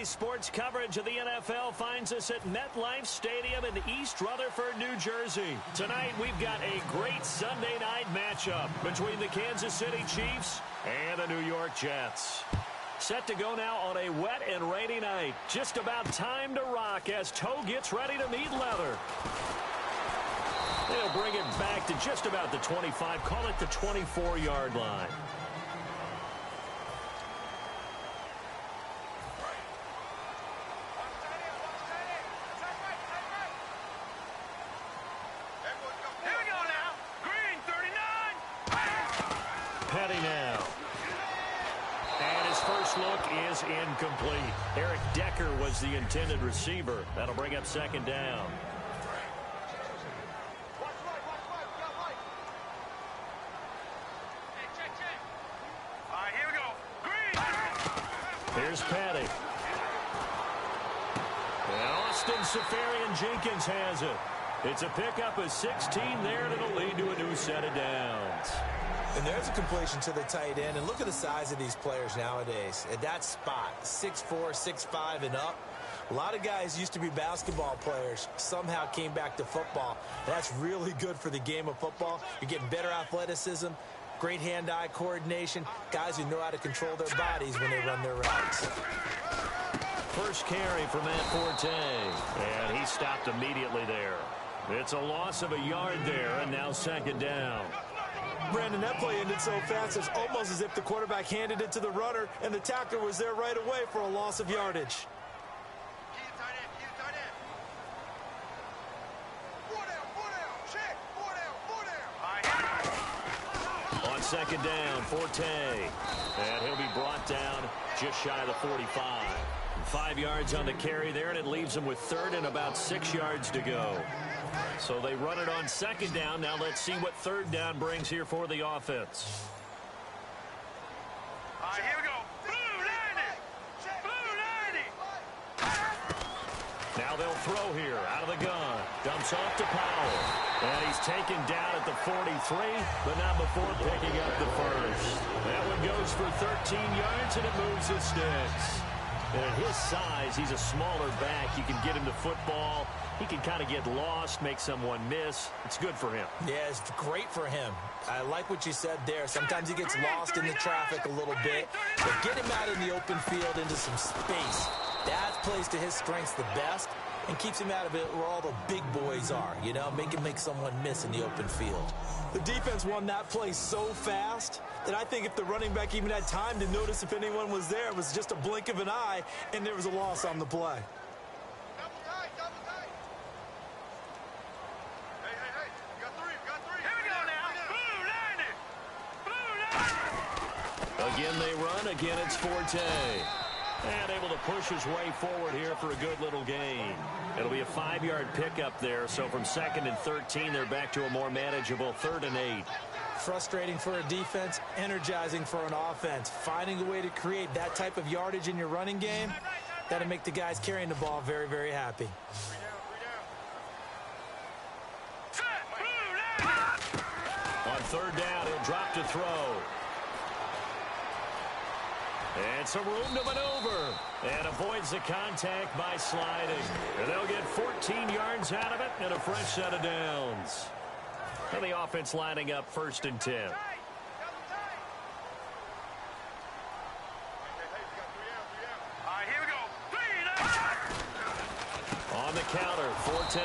Today's sports coverage of the NFL finds us at MetLife Stadium in East Rutherford, New Jersey. Tonight, we've got a great Sunday night matchup between the Kansas City Chiefs and the New York Jets. Set to go now on a wet and rainy night. Just about time to rock as toe gets ready to meet leather. They'll bring it back to just about the 25, call it the 24-yard line. Look is incomplete. Eric Decker was the intended receiver. That'll bring up second down. All right, here we go. Green. Here's Petty. And Austin Safarian-Jenkins has it. It's a pickup of 16 there, and it'll lead to a new set of downs. And there's a completion to the tight end. And look at the size of these players nowadays. At that spot, 6'4", 6'5", and up. A lot of guys used to be basketball players, somehow came back to football. That's really good for the game of football. You're getting better athleticism, great hand-eye coordination, guys who know how to control their bodies when they run their routes. First carry for Matt Forte. And he stopped immediately there. It's a loss of a yard there, and now second down. Brandon, that play ended so fast, it's almost as if the quarterback handed it to the runner, and the tackler was there right away for a loss of yardage. On second down, Forte. And he'll be brought down just shy of the 45. 5 yards on the carry there, and it leaves him with third and about 6 yards to go. So they run it on second down. Now let's see what third down brings here for the offense. All right, here we go. Blue 90. Blue 90. Now they'll throw here out of the gun. Dumps off to Powell. And he's taken down at the 43, but not before picking up the first. That one goes for 13 yards, and it moves the sticks. And at his size, he's a smaller back. You can get him to football. He can kind of get lost, make someone miss. It's good for him. Yeah, it's great for him. I like what you said there. Sometimes he gets lost in the traffic a little bit. But get him out in the open field into some space. That plays to his strengths the best and keeps him out of it where all the big boys are, you know, make someone miss in the open field. The defense won that play so fast that I think if the running back even had time to notice if anyone was there, it was just a blink of an eye, and there was a loss on the play. Again they run. Again it's Forte. And able to push his way forward here for a good little gain. It'll be a 5-yard pickup there. So from 2nd and 13, they're back to a more manageable 3rd and 8. Frustrating for a defense, energizing for an offense. Finding a way to create that type of yardage in your running game, that'll make the guys carrying the ball very, very happy. On 3rd down, he'll drop to throw. And some room to maneuver. And avoids the contact by sliding. And they'll get 14 yards out of it and a fresh set of downs. And the offense lining up 1st and 10. All right, here we go. On the counter, Forte.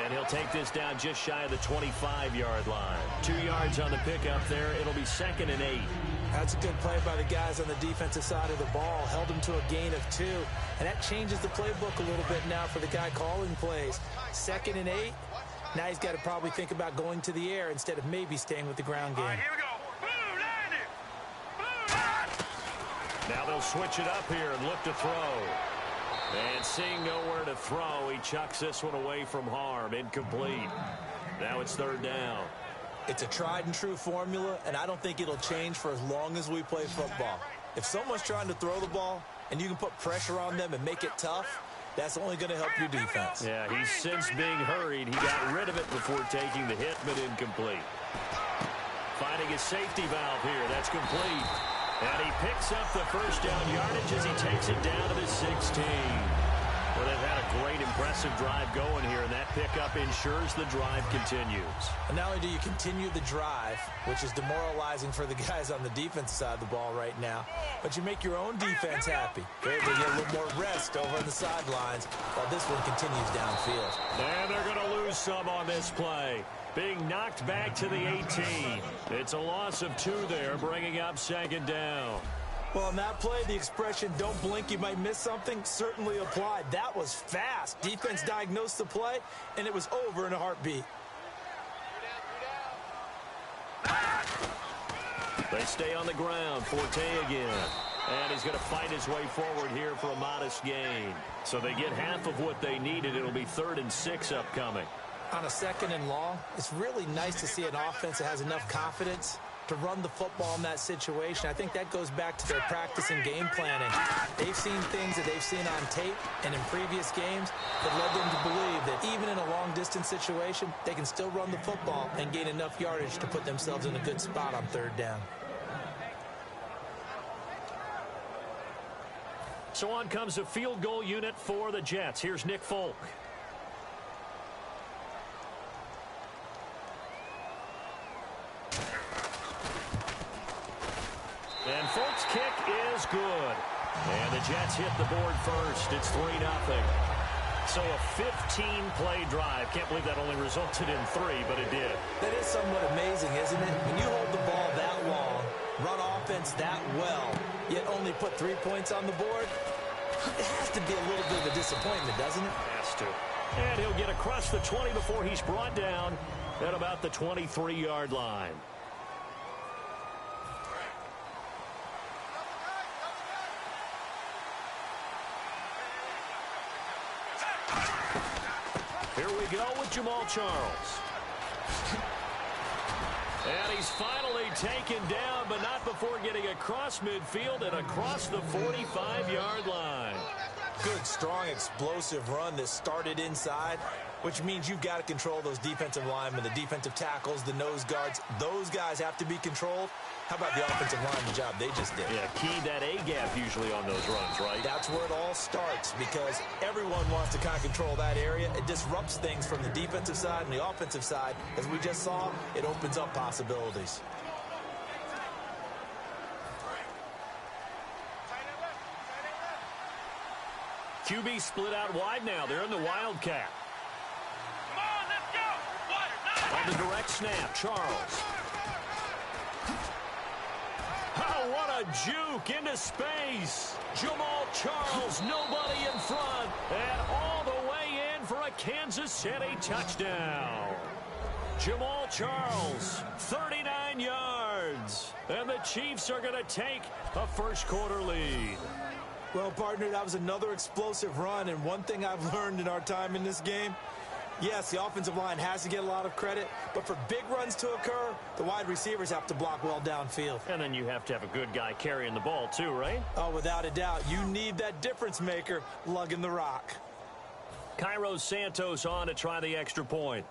And he'll take this down just shy of the 25-yard line. 2 yards on the pickup there. It'll be 2nd and 8. That's a good play by the guys on the defensive side of the ball. Held him to a gain of 2. And that changes the playbook a little bit now for the guy calling plays. 2nd and 8. Now he's got to probably think about going to the air instead of maybe staying with the ground game. All right, here we go. Blue 90. Now they'll switch it up here and look to throw. And seeing nowhere to throw, he chucks this one away from harm. Incomplete. Now it's 3rd down. It's a tried-and-true formula, and I don't think it'll change for as long as we play football. If someone's trying to throw the ball and you can put pressure on them and make it tough, that's only going to help your defense. Yeah, he's since being hurried. He got rid of it before taking the hit, but incomplete. Finding his safety valve here. That's complete. And he picks up the first down yardage as he takes it down to the 16. Well, they've had a great, impressive drive going here, and that pickup ensures the drive continues. And not only do you continue the drive, which is demoralizing for the guys on the defense side of the ball right now, but you make your own defense happy. They're able to get a little more rest over on the sidelines while this one continues downfield. And they're going to lose some on this play. Being knocked back to the 18. It's a loss of 2 there, bringing up second down. Well, on that play, the expression, don't blink, you might miss something, certainly applied. That was fast. Defense diagnosed the play, and it was over in a heartbeat. They stay on the ground. Forte again. And he's going to fight his way forward here for a modest gain. So they get half of what they needed. It'll be 3rd and 6 upcoming. On a 2nd and long, it's really nice to see an offense that has enough confidence to run the football in that situation. I think that goes back to their practice and game planning. They've seen things that they've seen on tape and in previous games that led them to believe that even in a long-distance situation, they can still run the football and gain enough yardage to put themselves in a good spot on 3rd down. So on comes a field goal unit for the Jets. Here's Nick Folk. And Folk's kick is good. And the Jets hit the board first. It's 3-0. So a 15-play drive. Can't believe that only resulted in 3, but it did. That is somewhat amazing, isn't it? When you hold the ball that long, run offense that well, yet only put 3 points on the board, it has to be a little bit of a disappointment, doesn't it? Has to. And he'll get across the 20 before he's brought down at about the 23-yard line. Here we go with Jamal Charles. And he's finally taken down, but not before getting across midfield and across the 45-yard line. Good, strong, explosive run that started inside, which means you've got to control those defensive linemen, the defensive tackles, the nose guards. Those guys have to be controlled. How about the offensive line, the job they just did? Yeah, key that A-gap usually on those runs, right? That's where it all starts because everyone wants to kind of control that area. It disrupts things from the defensive side and the offensive side. As we just saw, it opens up possibilities. QB split out wide now. They're in the Wildcat. Come on, let's go. On the direct snap, Charles. Oh, what a juke into space. Jamal Charles, nobody in front, and all the way in for a Kansas City touchdown. Jamal Charles, 39 yards, and the Chiefs are going to take a first-quarter lead. Well, partner, that was another explosive run, and one thing I've learned in our time in this game, yes, the offensive line has to get a lot of credit, but for big runs to occur, the wide receivers have to block well downfield. And then you have to have a good guy carrying the ball too, right? Oh, without a doubt. You need that difference maker lugging the rock. Cairo Santos on to try the extra point.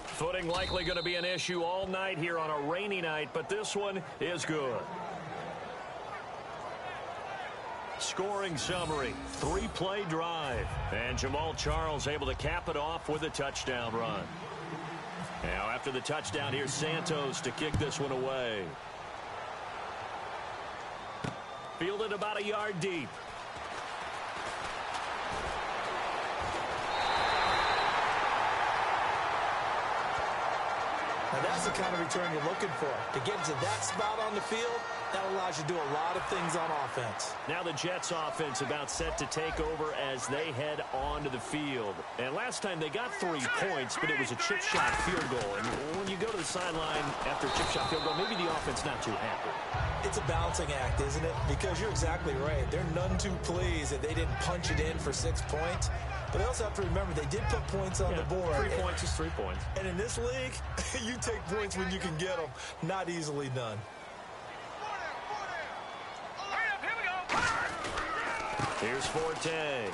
Footing likely going to be an issue all night here on a rainy night, but this one is good. Scoring summary, 3-play drive. And Jamal Charles able to cap it off with a touchdown run. Now after the touchdown, here's Santos to kick this one away. Fielded about a yard deep. Now that's the kind of return you're looking for. To get to that spot on the field, that allows you to do a lot of things on offense. Now the Jets offense about set to take over as they head onto the field. And last time they got 3 points, but it was a chip shot field goal. And when you go to the sideline after a chip shot field goal, maybe the offense not too happy. It's a balancing act, isn't it? Because you're exactly right. They're none too pleased that they didn't punch it in for 6 points. But they also have to remember they did put points on the board. 3 points is 3 points. And in this league, you take points when you can get them. Not easily done. Hurry up, here we go. Here's Forte.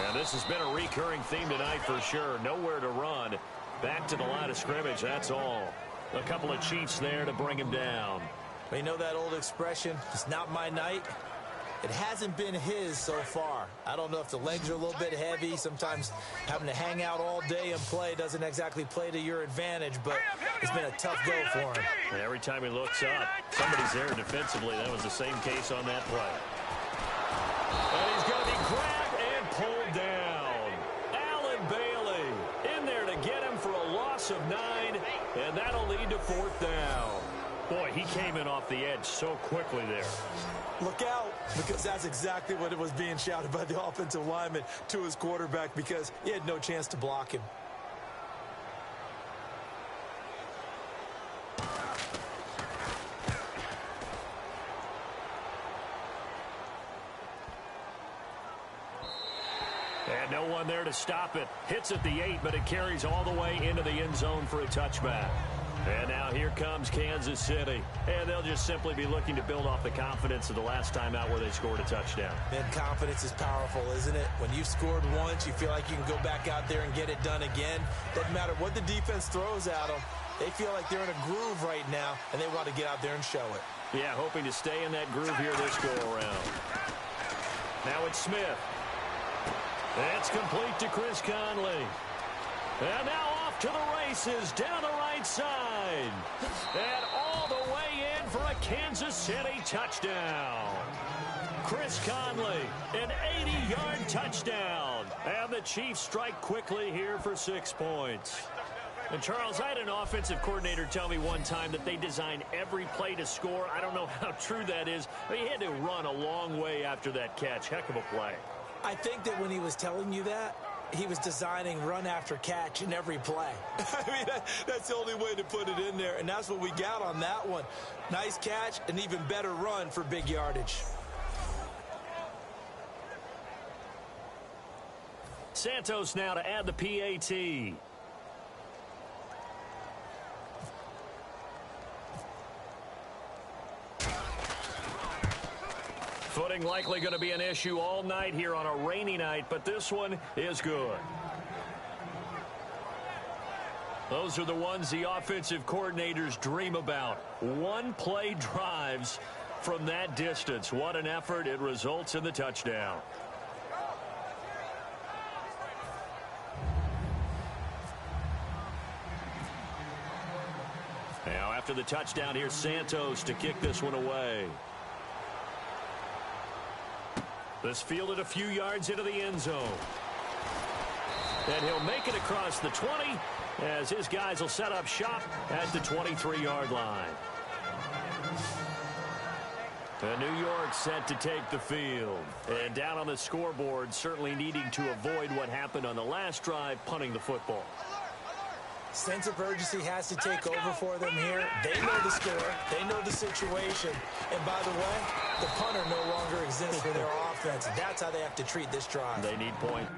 And this has been a recurring theme tonight for sure. Nowhere to run. Back to the line of scrimmage, that's all. A couple of Chiefs there to bring him down. Well, you know that old expression, it's not my night? It hasn't been his so far. I don't know if the legs are a little bit heavy. Sometimes having to hang out all day and play doesn't exactly play to your advantage, but it's been a tough go for him. And every time he looks up, somebody's there defensively. That was the same case on that play. And he's going to be grabbed and pulled down. Allen Bailey in there to get him for a loss of 9, and that'll lead to 4th down. Boy, he came in off the edge so quickly there. Look out, because that's exactly what it was being shouted by the offensive lineman to his quarterback, because he had no chance to block him. And no one there to stop it. Hits at the 8, but it carries all the way into the end zone for a touchback. And now here comes Kansas City. And they'll just simply be looking to build off the confidence of the last time out where they scored a touchdown. Man, confidence is powerful, isn't it? When you've scored once, you feel like you can go back out there and get it done again. Doesn't matter what the defense throws at them. They feel like they're in a groove right now, and they want to get out there and show it. Yeah, hoping to stay in that groove here this go-around. Now it's Smith. It's complete to Chris Conley. And now off to the races down the right side. And all the way in for a Kansas City touchdown. Chris Conley, an 80-yard touchdown. And the Chiefs strike quickly here for 6 points. And, Charles, I had an offensive coordinator tell me one time that they design every play to score. I don't know how true that is. But he had to run a long way after that catch. Heck of a play. I think that when he was telling you that, he was designing run after catch in every play. I mean, that's the only way to put it in there, and that's what we got on that one. Nice catch, an even better run for big yardage. Santos now to add the PAT. Footing likely going to be an issue all night here on a rainy night, but this one is good. Those are the ones the offensive coordinators dream about. One-play drives from that distance. What an effort. It results in the touchdown. Now after the touchdown, here's Santos to kick this one away. This fielded a few yards into the end zone. And he'll make it across the 20 as his guys will set up shop at the 23-yard line. And New York set to take the field. And down on the scoreboard, certainly needing to avoid what happened on the last drive, punting the football. Sense of urgency has to take over for them here. They know the score. They know the situation. And by the way, the punter no longer exists for their offense. That's how they have to treat this drive. They need point.